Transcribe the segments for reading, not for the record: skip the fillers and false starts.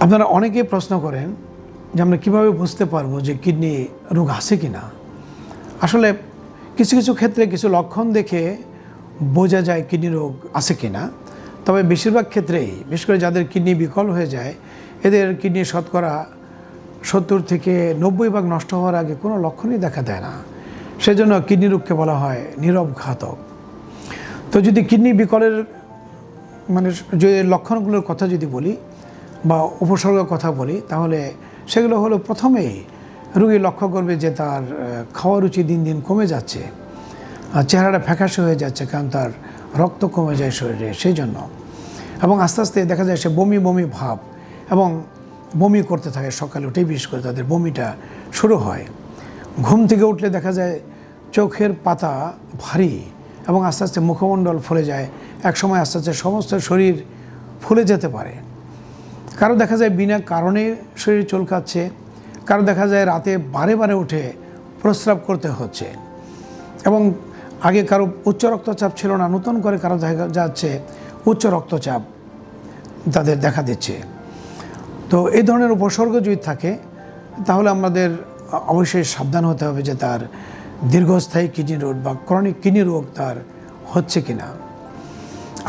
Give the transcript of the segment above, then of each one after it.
আপনারা অনেকেই প্রশ্ন করেন যে আমরা কীভাবে বুঝতে পারবো যে কিডনি রোগ আছে কি না। আসলে কিছু কিছু ক্ষেত্রে কিছু লক্ষণ দেখে বোঝা যায় কিডনি রোগ আছে কি না। তবে বেশিরভাগ ক্ষেত্রেই, বিশেষ করে যাদের কিডনি বিকল হয়ে যায়, এদের কিডনি শতকরা 70 থেকে 90 ভাগ নষ্ট হওয়ার আগে কোনো লক্ষণই দেখা দেয় না। সেজন্য কিডনি রোগকে বলা হয় নীরব ঘাতক। তো যদি কিডনি বিকলের যে লক্ষণগুলোর কথা যদি বলি বা উপসর্গের কথা বলি, তাহলে সেগুলো হলো, প্রথমেই রোগী লক্ষ্য করবে যে তার খাওয়া রুচি দিন দিন কমে যাচ্ছে, চেহারাটা ফ্যাকাশে হয়ে যাচ্ছে, কারণ তার রক্ত কমে যায় শরীরে সেই জন্য। এবং আস্তে আস্তে দেখা যায় সে বমি বমি ভাব এবং বমি করতে থাকে। সকালে উঠেই বিশেষ করে তাদের বমিটা শুরু হয়। ঘুম থেকে উঠলে দেখা যায় চোখের পাতা ভারী এবং আস্তে আস্তে মুখমণ্ডল ফুলে যায়। একসময় আস্তে আস্তে সমস্ত শরীর ফুলে যেতে পারে। কারো দেখা যায় বিনা কারণে শরীর চুলকাচ্ছে, কারো দেখা যায় রাতে বারে বারে উঠে প্রস্রাব করতে হচ্ছে। এবং আগে কারো উচ্চ রক্তচাপ ছিল না, নতুন করে কারো দেখা যাচ্ছে উচ্চ রক্তচাপ তাদের দেখা দিচ্ছে। তো এই ধরনের উপসর্গ যদি থাকে, তাহলে আমাদের অবশ্যই সাবধান হতে হবে যে তার দীর্ঘস্থায়ী কিডনি রোগ বা ক্রনিক কিডনি রোগ তার হচ্ছে কিনা।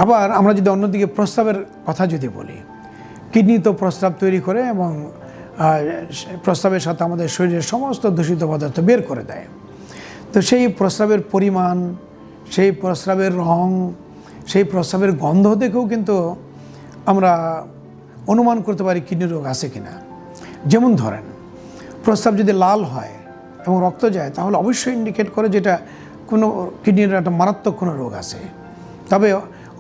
আবার আমরা যদি অন্যদিকে প্রস্রাবের কথা যদি বলি, কিডনি তো প্রস্রাব তৈরি করে এবং প্রস্রাবের সাথে আমাদের শরীরের সমস্ত দূষিত পদার্থ বের করে দেয়। তো সেই প্রস্রাবের পরিমাণ, সেই প্রস্রাবের রং, সেই প্রস্রাবের গন্ধ দেখেও কিন্তু আমরা অনুমান করতে পারি কিডনি রোগ আছে কিনা। যেমন ধরেন, প্রস্রাব যদি লাল হয় এবং রক্ত যায়, তাহলে অবশ্যই ইন্ডিকেট করে যেটা কোনো কিডনির একটা মারাত্মক কোনো রোগ আছে। তবে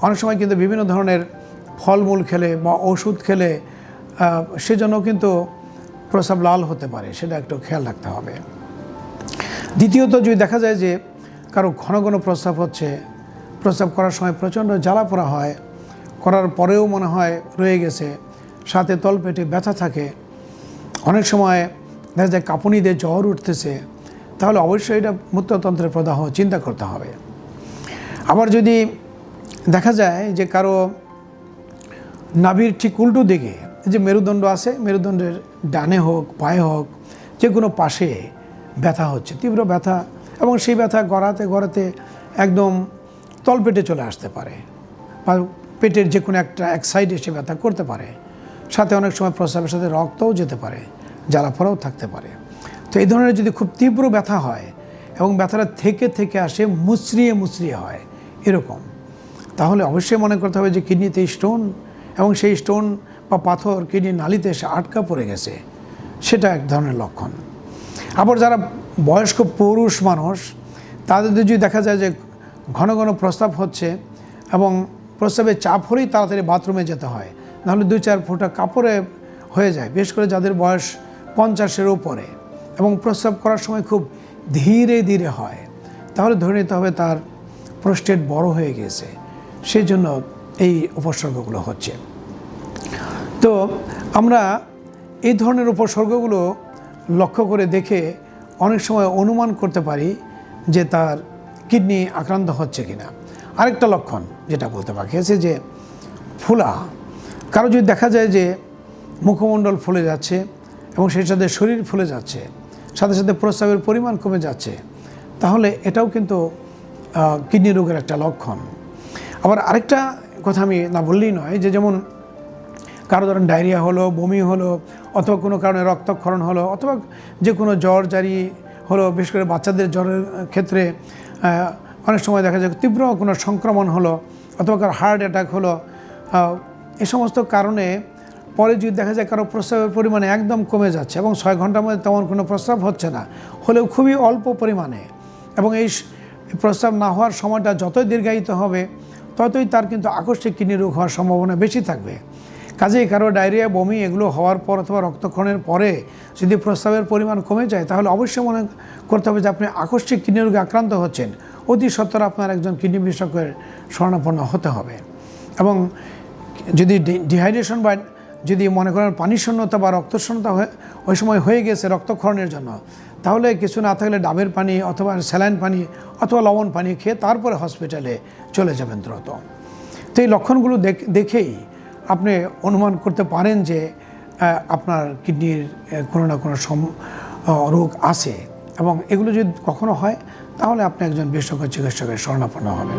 অনেক সময় কিন্তু বিভিন্ন ধরনের ফলমূল খেলে বা ওষুধ খেলে সেজন্য কিন্তু প্রস্রাব লাল হতে পারে, সেটা একটু খেয়াল রাখতে হবে। দ্বিতীয়ত, যদি দেখা যায় যে কারো ঘন ঘন প্রস্রাব হচ্ছে, প্রস্রাব করার সময় প্রচণ্ড জ্বালা পোড়া হয়, করার পরেও মনে হয় রয়ে গেছে, সাথে তলপেটে ব্যথা থাকে, অনেক সময় দেখা যায় কাঁপুনি দিয়ে জ্বর উঠতেছে, তাহলে অবশ্যই এটা মূত্রতন্ত্রের প্রদাহ চিন্তা করতে হবে। আবার যদি দেখা যায় যে কারো নাভির ঠিক উল্টো দিকে যে মেরুদণ্ড আছে, মেরুদণ্ডের ডানে হোক বাঁয়ে হোক যে কোনো পাশে ব্যথা হচ্ছে, তীব্র ব্যথা, এবং সেই ব্যথা গড়াতে গড়াতে একদম তলপেটে চলে আসতে পারে বা পেটের যে কোনো এক সাইডে সে ব্যথা করতে পারে, সাথে অনেক সময় প্রস্রাবের সাথে রক্তও যেতে পারে, জ্বালাপোড়াও থাকতে পারে। তো এই ধরনের যদি খুব তীব্র ব্যথা হয় এবং ব্যথাটা থেকে থেকে আসে, মুচড়িয়ে মুচড়িয়ে হয় এরকম, তাহলে অবশ্যই মনে করতে হবে যে কিডনিতে স্টোন, এবং সেই স্টোন বা পাথর কিডনির নালিতে এসে আটকা পড়ে গেছে, সেটা এক ধরনের লক্ষণ। আবার যারা বয়স্ক পুরুষ মানুষ, তাদের যদি দেখা যায় যে ঘন ঘন প্রস্রাব হচ্ছে এবং প্রস্রাবের চাপ হলেই তাড়াতাড়ি বাথরুমে যেতে হয়, নাহলে 2-4 ফোঁটা কাপড়ে হয়ে যায়, বিশেষ করে যাদের বয়স 50-এর উপরে, এবং প্রস্রাব করার সময় খুব ধীরে ধীরে হয়, তাহলে ধরে নিতে হবে তার প্রোস্টেট বড় হয়ে গেছে, সেই জন্য এই উপসর্গগুলো হচ্ছে। তো আমরা এই ধরনের উপসর্গগুলো লক্ষ্য করে দেখে অনেক সময় অনুমান করতে পারি যে তার কিডনি আক্রান্ত হচ্ছে কিনা। আরেকটা লক্ষণ যেটা বলতে বাকি আছে, যে ফুলা। কারো যদি দেখা যায় যে মুখমণ্ডল ফুলে যাচ্ছে এবং সেই সাথে শরীর ফুলে যাচ্ছে, সাথে সাথে প্রস্রাবের পরিমাণ কমে যাচ্ছে, তাহলে এটাও কিন্তু কিডনি রোগের একটা লক্ষণ। আবার আরেকটা কথা আমি না বললেই নয়, যে যেমন কারো ধরেন ডায়রিয়া হলো, বমি হলো, অথবা কোনো কারণে রক্তক্ষরণ হলো, অথবা যে কোনো জ্বর জারি হলো, বিশেষ করে বাচ্চাদের জ্বরের ক্ষেত্রে অনেক সময় দেখা যায় তীব্র কোনো সংক্রমণ হলো, অথবা কারো হার্ট অ্যাটাক হলো, এই সমস্ত কারণে পরে যদি দেখা যায় কারো প্রস্রাবের পরিমাণে একদম কমে যাচ্ছে এবং 6 ঘন্টার মধ্যে তেমন কোনো প্রস্রাব হচ্ছে না, হলেও খুবই অল্প পরিমাণে, এবং এই প্রস্রাব না হওয়ার সময়টা যতই দীর্ঘায়িত হবে ততই তার কিন্তু আকস্মিক কিডনি রোগ হওয়ার সম্ভাবনা বেশি থাকবে। কাজেই কারো ডায়রিয়া, বমি এগুলো হওয়ার পর অথবা রক্তক্ষরণের পরে যদি প্রস্রাবের পরিমাণ কমে যায়, তাহলে অবশ্যই মনে করতে হবে যে আপনি আকস্মিক কিডনি রোগে আক্রান্ত হচ্ছেন। অতি সত্বর আপনার একজন কিডনি বিশেষজ্ঞের শরণাপন্ন হতে হবে। এবং যদি ডিহাইড্রেশন বা যদি মনে করেন পানি শূন্যতা বা রক্তশূন্যতা ওই সময় হয়ে গেছে রক্তক্ষরণের জন্য, তাহলে কিছু না থাকলে ডাবের পানি অথবা স্যালাইন পানি অথবা লবণ পানি খেয়ে তারপরে হসপিটালে চলে যাবেন দ্রুত। তো এই লক্ষণগুলো দেখেই আপনি অনুমান করতে পারেন যে আপনার কিডনির কোনো না কোনো রোগ আছে এবং এগুলো যদি কখনো হয় তাহলে আপনি একজন বিশেষজ্ঞ চিকিৎসকের শরণাপন্ন হবেন।